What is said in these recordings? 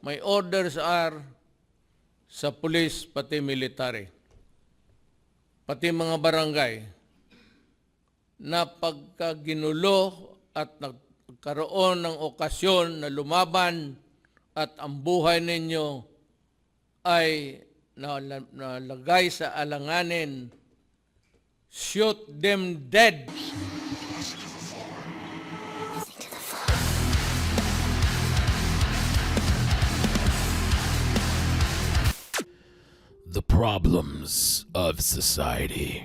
My orders are sa police pati military, pati mga barangay, na pagka ginulo at nagkaroon ng okasyon na lumaban at ang buhay ninyo ay nalagay sa alanganin, shoot them dead. The problems of society.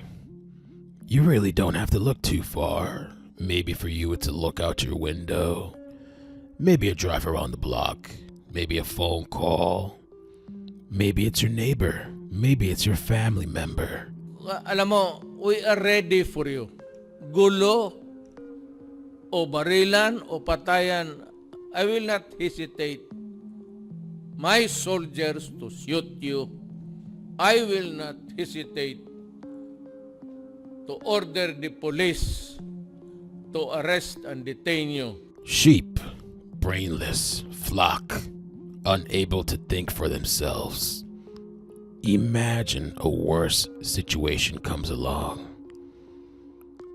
You really don't have to look too far. Maybe for you it's a look out your window. Maybe a drive around the block. Maybe a phone call. Maybe it's your neighbor. Maybe it's your family member. Alam mo, we are ready for you. Gulo o barilan o patayan, I will not hesitate. My soldiers to shoot you. I will not hesitate to order the police to arrest and detain you. Sheep, brainless, flock, unable to think for themselves. Imagine a worse situation comes along.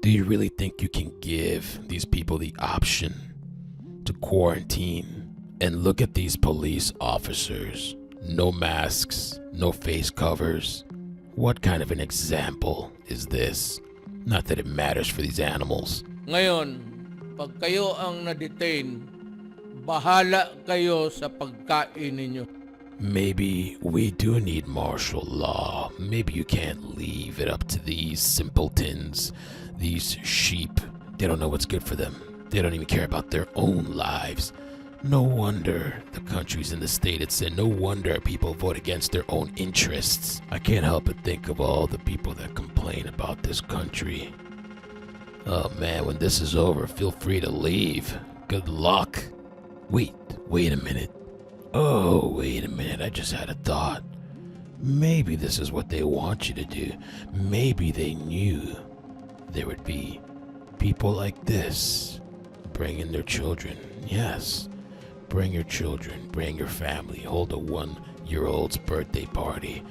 Do you really think you can give these people the option to quarantine? And look at these police officers. No masks, no face covers. What kind of an example is this? Not that it matters for these animals. Ngayon, pag kayo ang na-detain, bahala kayo sa pagkain ninyo. Maybe we do need martial law. Maybe you can't leave it up to these simpletons, these sheep. They don't know what's good for them. They don't even care about their own lives. No wonder the countries in the state it said, no wonder people vote against their own interests. I can't help but think of all the people that complain about this country. Oh man, when this is over, feel free to leave. Good luck. Wait a minute. Oh, wait a minute, I just had a thought. Maybe this is what they want you to do. Maybe they knew there would be people like this bringing their children. Yes. Bring your children, bring your family, hold a 1-year-old's birthday party.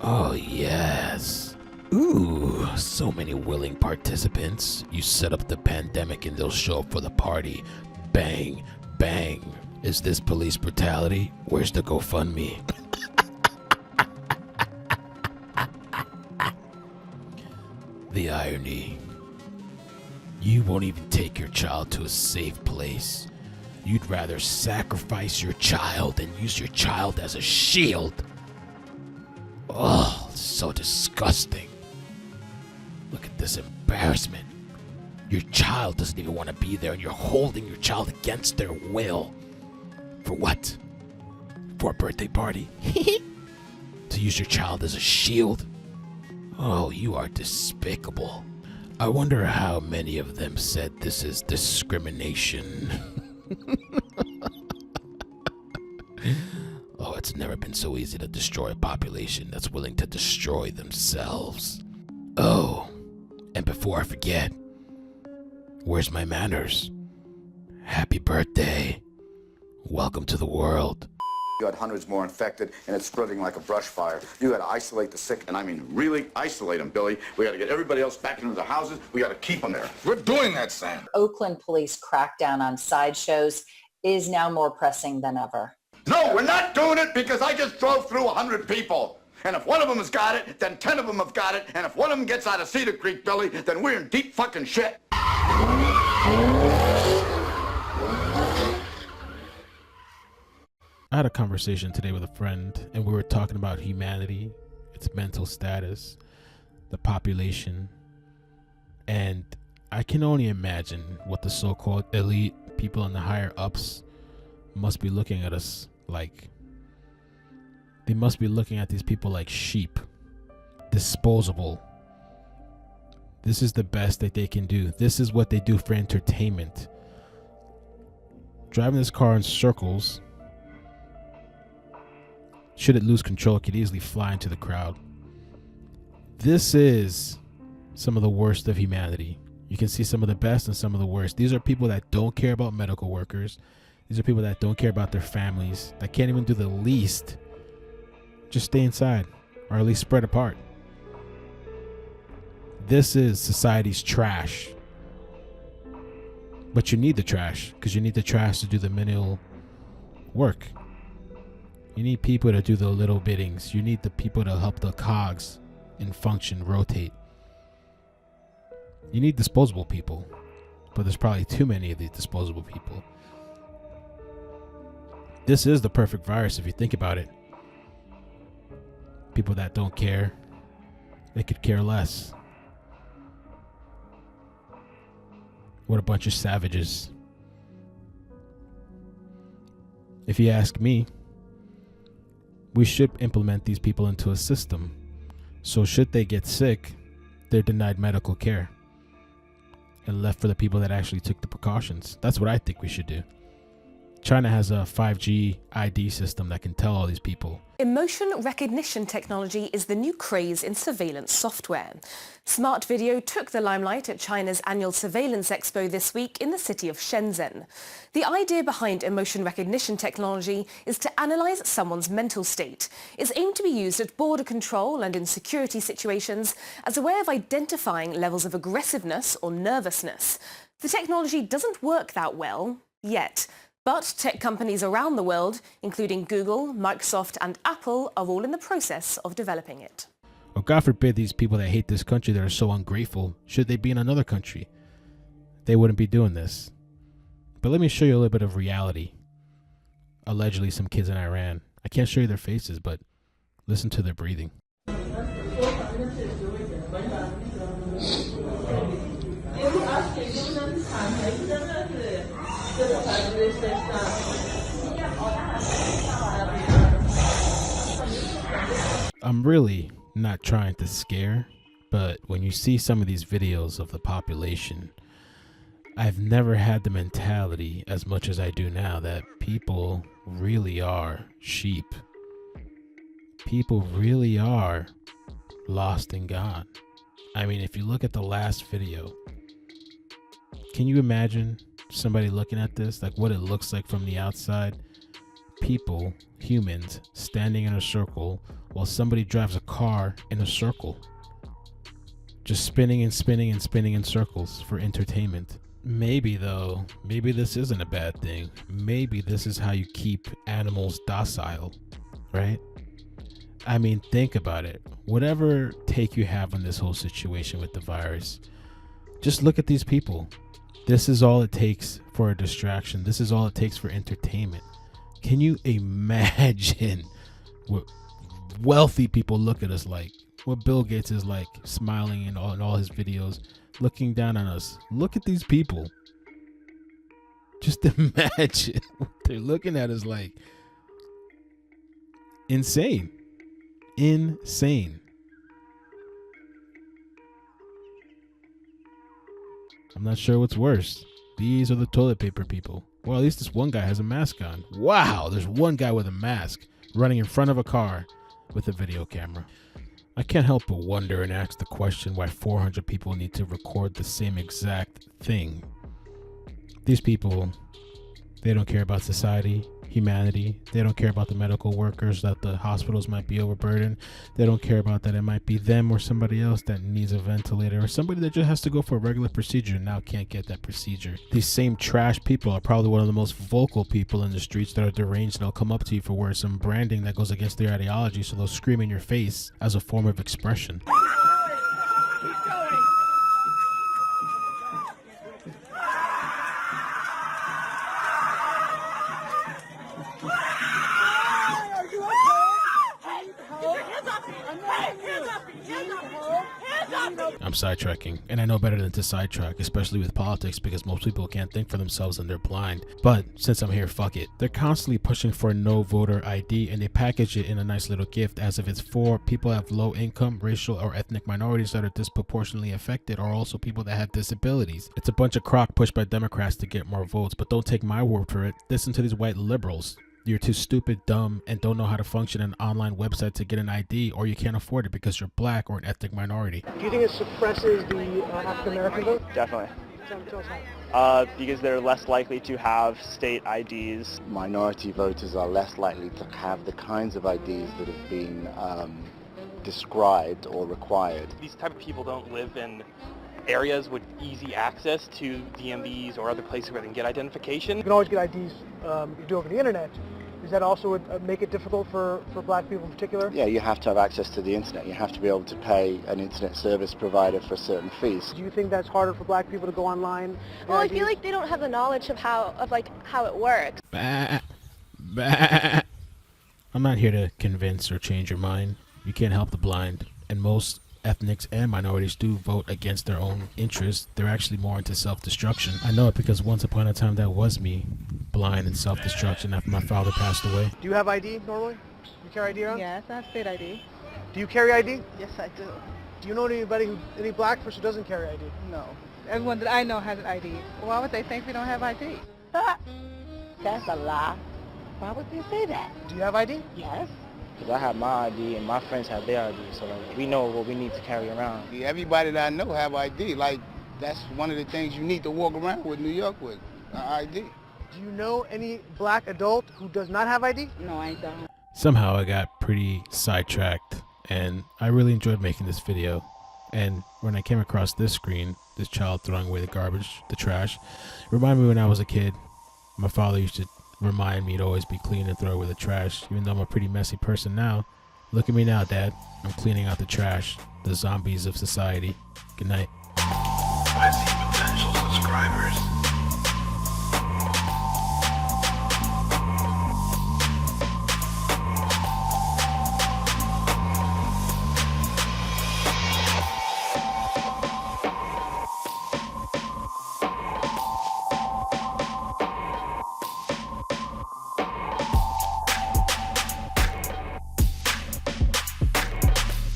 Oh, yes. Ooh, so many willing participants. You set up the pandemic and they'll show up for the party. Bang, bang. Is this police brutality? Where's the GoFundMe? The irony. You won't even take your child to a safe place. You'd rather sacrifice your child than use your child as a shield. Oh, so disgusting. Look at this embarrassment. Your child doesn't even want to be there and you're holding your child against their will. For what? For a birthday party? To use your child as a shield? Oh, you are despicable. I wonder how many of them said this is discrimination. Oh, it's never been so easy to destroy a population that's willing to destroy themselves. Oh, and before I forget, where's my manners? Happy birthday. Welcome to the world. You had hundreds more infected, and it's spreading like a brush fire. You got to isolate the sick, and I mean really isolate them, Billy. We got to get everybody else back into the houses. We got to keep them there. We're doing that, Sam. Oakland police crackdown on sideshows is now more pressing than ever. No, we're not doing it because I just drove through 100 people. And if one of them has got it, then 10 of them have got it. And if one of them gets out of Cedar Creek, Billy, then we're in deep fucking shit. I had a conversation today with a friend, and we were talking about humanity, its mental status, the population, and I can only imagine what the so-called elite people in the higher ups must be looking at us like. They must be looking at these people like sheep, disposable. This is the best that they can do. This is what they do for entertainment. Driving this car in circles. Should it lose control, it could easily fly into the crowd. This is some of the worst of humanity. You can see some of the best and some of the worst. These are people that don't care about medical workers. These are people that don't care about their families, that can't even do the least. Just stay inside, or at least spread apart. This is society's trash. But you need the trash, because you need the trash to do the menial work. You need people to do the little biddings. You need the people to help the cogs in function rotate. You need disposable people, but there's probably too many of these disposable people. This is the perfect virus if you think about it. People that don't care, they could care less. What a bunch of savages. If you ask me, we should implement these people into a system. So should they get sick, they're denied medical care and left for the people that actually took the precautions. That's what I think we should do. China has a 5G ID system that can tell all these people. Emotion recognition technology is the new craze in surveillance software. Smart video took the limelight at China's annual surveillance expo this week in the city of Shenzhen. The idea behind emotion recognition technology is to analyze someone's mental state. It's aimed to be used at border control and in security situations as a way of identifying levels of aggressiveness or nervousness. The technology doesn't work that well yet. But tech companies around the world, including Google, Microsoft and Apple, are all in the process of developing it. Well, God forbid these people that hate this country that are so ungrateful, should they be in another country, they wouldn't be doing this. But let me show you a little bit of reality. Allegedly some kids in Iran. I can't show you their faces, but listen to their breathing. I'm really not trying to scare, but when you see some of these videos of the population, I've never had the mentality as much as I do now that people really are sheep. People really are lost in God. I mean, if you look at the last video, can you imagine somebody looking at this, like what it looks like from the outside? People, humans, standing in a circle while somebody drives a car in a circle, just spinning and spinning and spinning in circles for entertainment. Maybe though, maybe this isn't a bad thing. Maybe this is how you keep animals docile, right? I mean, think about it. Whatever take you have on this whole situation with the virus, just look at these people. This is all it takes for a distraction. This is all it takes for entertainment. Can you imagine what wealthy people look at us like? What Bill Gates is like, smiling in all his videos, looking down on us. Look at these people. Just imagine what they're looking at us like. Insane. Insane. I'm not sure what's worse. These are the toilet paper people. Well, at least this one guy has a mask on. Wow, there's one guy with a mask running in front of a car with a video camera. I can't help but wonder and ask the question why 400 people need to record the same exact thing. These people, they don't care about society, humanity. They don't care about the medical workers, that the hospitals might be overburdened. They don't care about that it might be them or somebody else that needs a ventilator, or somebody that just has to go for a regular procedure and now can't get that procedure. These same trash people are probably one of the most vocal people in the streets that are deranged, and they'll come up to you for wearing some branding that goes against their ideology, so they'll scream in your face as a form of expression. I'm sidetracking, and I know better than to sidetrack, especially with politics, because most people can't think for themselves and they're blind. But since I'm here, fuck it. They're constantly pushing for no voter ID, and they package it in a nice little gift as if it's for people that have low income, racial or ethnic minorities that are disproportionately affected, or also people that have disabilities. It's a bunch of crock pushed by Democrats to get more votes, but don't take my word for it. Listen to these white liberals. You're too stupid, dumb, and don't know how to function an online website to get an ID, or you can't afford it because you're black or an ethnic minority. Do you think it suppresses the African-American vote? Definitely. Because they're less likely to have state IDs. Minority voters are less likely to have the kinds of IDs that have been described or required. These type of people don't live in areas with easy access to DMVs or other places where they can get identification. You can always get IDs if you do over the internet. Does that also make it difficult for black people in particular? Yeah, you have to have access to the internet. You have to be able to pay an internet service provider for certain fees. Do you think that's harder for black people to go online? Well, I feel like they don't have the knowledge of how it works. Bah, bah. I'm not here to convince or change your mind. You can't help the blind, and most ethnics and minorities do vote against their own interests. They're actually more into self-destruction. I know it because once upon a time that was me, blind and self-destruction after my father passed away. Do you have ID normally? You carry ID around? Yes, I have state ID. Do you carry ID? Yes, I do. Do you know any black person who doesn't carry ID? No. Everyone that I know has an ID. Why would they think we don't have ID? That's a lie. Why would they say that? Do you have ID? Yes. Because I have my ID and my friends have their ID, so like, we know what we need to carry around. Everybody that I know have ID. Like, that's one of the things you need to walk around with New York with, ID. Do you know any black adult who does not have ID? No, I don't. Somehow I got pretty sidetracked, and I really enjoyed making this video. And when I came across this screen, this child throwing away the garbage, the trash, it reminded me when I was a kid. My father used to remind me to always be clean and throw away the trash, even though I'm a pretty messy person now. Look at me now, Dad. I'm cleaning out the trash, the zombies of society. Good night.